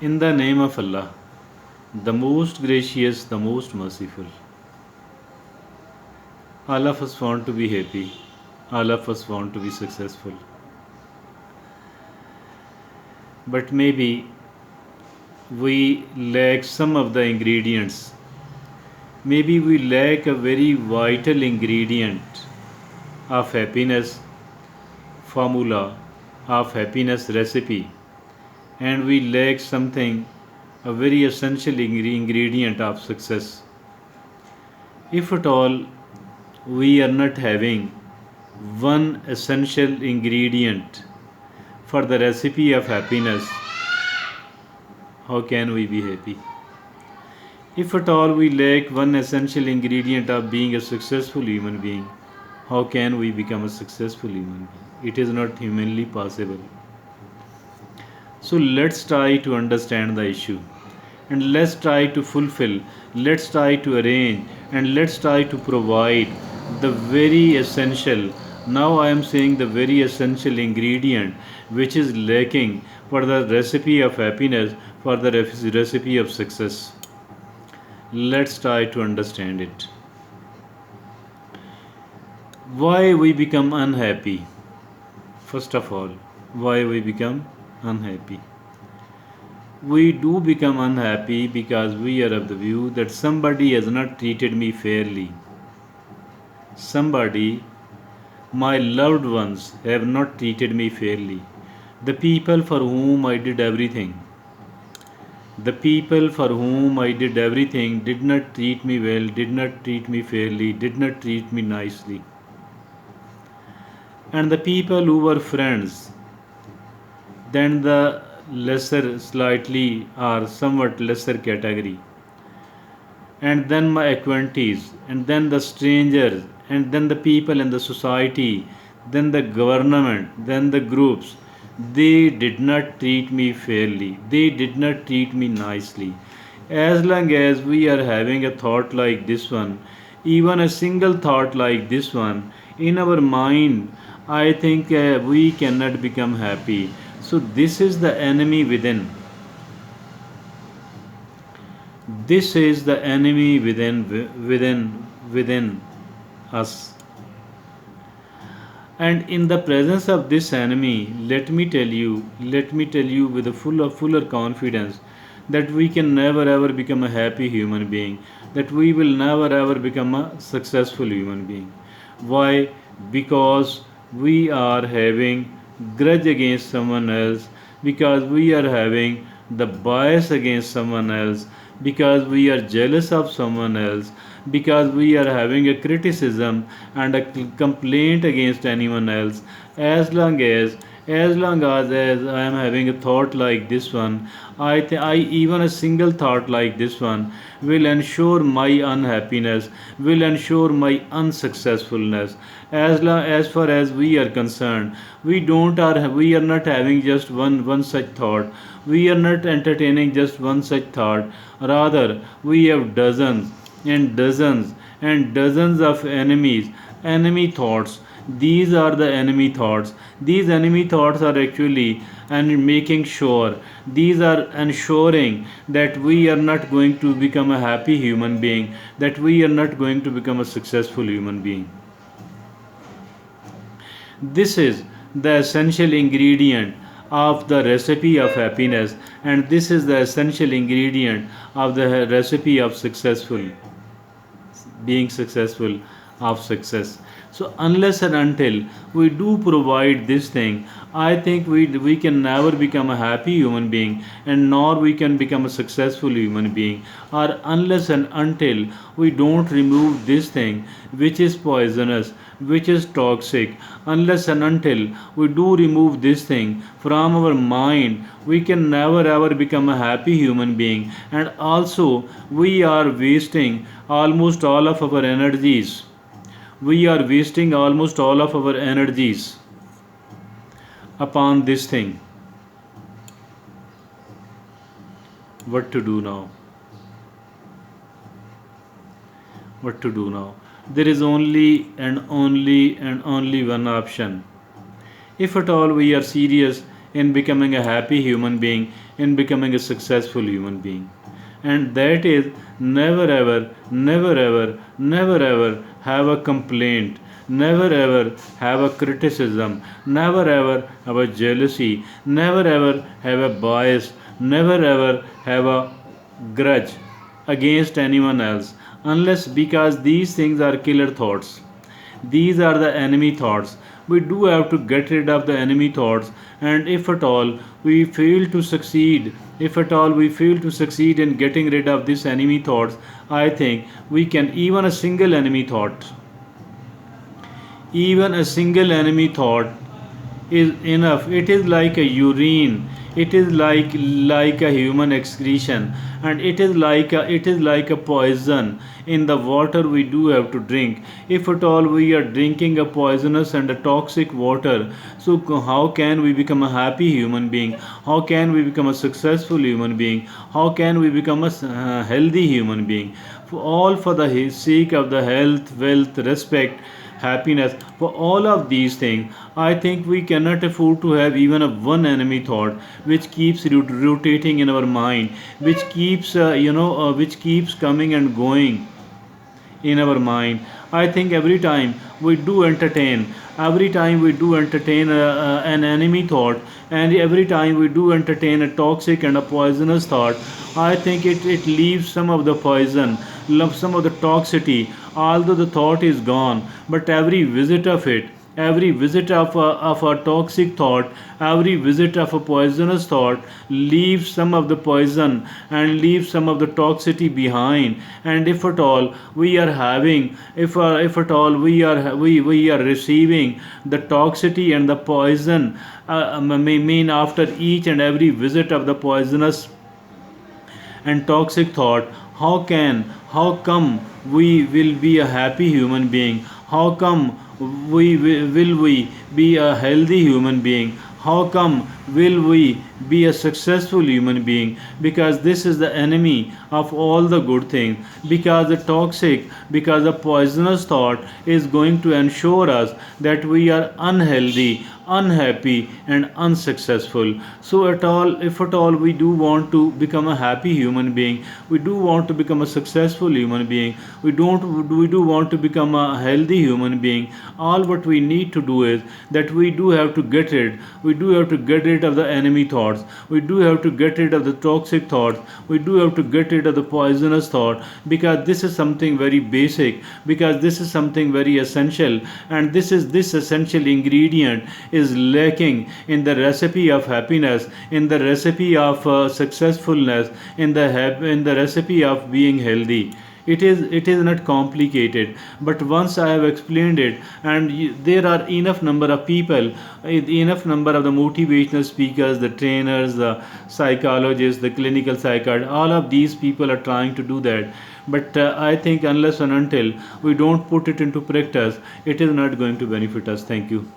In the name of Allah, the most gracious, the most merciful. All of us want to be happy. All of us want to be successful. But maybe we lack some of the ingredients. Maybe we lack a very vital ingredient of happiness formula, of happiness recipe, and we lack something, a very essential ingredient of success. If at all we are not having one essential ingredient for the recipe of happiness, how can we be happy? If at all we lack one essential ingredient of being a successful human being, how can we become a successful human being? It is not humanly possible. So let's try to understand the issue, and let's try to fulfill, let's try to arrange, and let's try to provide the very essential. Now I am saying the very essential ingredient which is lacking for the recipe of happiness, for the recipe of success. Let's try to understand it. Why we become unhappy? First of all, why we become unhappy? We do become unhappy because we are of the view that somebody has not treated me fairly. Somebody, my loved ones, have not treated me fairly. The people for whom I did everything, the people for whom I did everything did not treat me well, did not treat me fairly, did not treat me nicely. And the people who were friends, then the lesser, slightly or somewhat lesser category, and then my acquaintees, and then the strangers, and then the people in the society, then the government, then the groups, they did not treat me fairly, they did not treat me nicely. As long as we are having a thought like this one, even a single thought like this one in our mind, I think we cannot become happy. So this is the enemy within. This is the enemy within us. And in the presence of this enemy, let me tell you with a fuller confidence that we can never ever become a happy human being, that we will never ever become a successful human being. Why? Because we are having grudge against someone else, because we are having the bias against someone else, because we are jealous of someone else, because we are having a criticism and a complaint against anyone else. As long as I am having a thought like this one, I even a single thought like this one will ensure my unhappiness, will ensure my unsuccessfulness. As far as we are concerned, we are not having just one such thought. We are not entertaining just one such thought. Rather, we have dozens and dozens and dozens of enemy thoughts. These are the enemy thoughts. These enemy thoughts are actually and making sure, these are ensuring that we are not going to become a happy human being, that we are not going to become a successful human being. This is the essential ingredient of the recipe of happiness, and this is the essential ingredient of the recipe of successful of success. So unless and until we do provide this thing, I think we can never become a happy human being, and nor we can become a successful human being. Or unless and until we don't remove this thing which is poisonous, which is toxic, unless and until we do remove this thing from our mind, we can never ever become a happy human being. And also, we are wasting almost all of our energies. We are wasting almost all of our energies upon this thing. What to do now? What to do now? There is only one option. If at all we are serious, in becoming a happy human being, in becoming a successful human being. And that is never ever, never ever, never ever have a complaint, never ever have a criticism, never ever have a jealousy, never ever have a bias, never ever have a grudge against anyone else, unless because these things are killer thoughts. These are the enemy thoughts. We do have to get rid of the enemy thoughts, and if at all we fail to succeed, if at all we fail to succeed in getting rid of these enemy thoughts, I think we can, even a single enemy thought, even a single enemy thought is enough. It is like a urine, it is like a human excretion, and it is like a poison in the water we do have to drink. If at all we are drinking a poisonous and a toxic water, so how can we become a happy human being? How can we become a successful human being? How can we become a healthy human being? For all, for the sake of the health, wealth, respect, happiness, for all of these things, I think we cannot afford to have even a one enemy thought which keeps rotating in our mind, which keeps which keeps coming and going in our mind. I think every time we do entertain an enemy thought, and every time we do entertain a toxic and a poisonous thought, I think it leaves some of the poison, some of the toxicity, although the thought is gone. But every visit of a toxic thought, every visit of a poisonous thought leaves some of the poison and leaves some of the toxicity behind. And if at all we are having, if at all we are receiving the toxicity and the poison, mean after each and every visit of the poisonous and toxic thought, how come we will be a happy human being? How come will we be a healthy human being? How come will we be a successful human being? Because this is the enemy of all the good things. Because the toxic, because the poisonous thought is going to ensure us that we are unhealthy, unhappy, and unsuccessful. So at all, if at all we do want to become a happy human being, we do want to become a successful human being, we do want to become a healthy human being, all what we need to do is that we do have to get rid of the enemy thoughts, we do have to get rid of the toxic thoughts, we do have to get rid of the poisonous thought, because this is something very basic, because this is something very essential, and this essential ingredient is lacking in the recipe of happiness, in the recipe of successfulness, in the recipe of being healthy. It is not complicated, but once I have explained it, and there are enough number of people, enough number of the motivational speakers, the trainers, the psychologists, the clinical psychologists, all of these people are trying to do that. But I think unless and until we don't put it into practice, it is not going to benefit us. Thank you.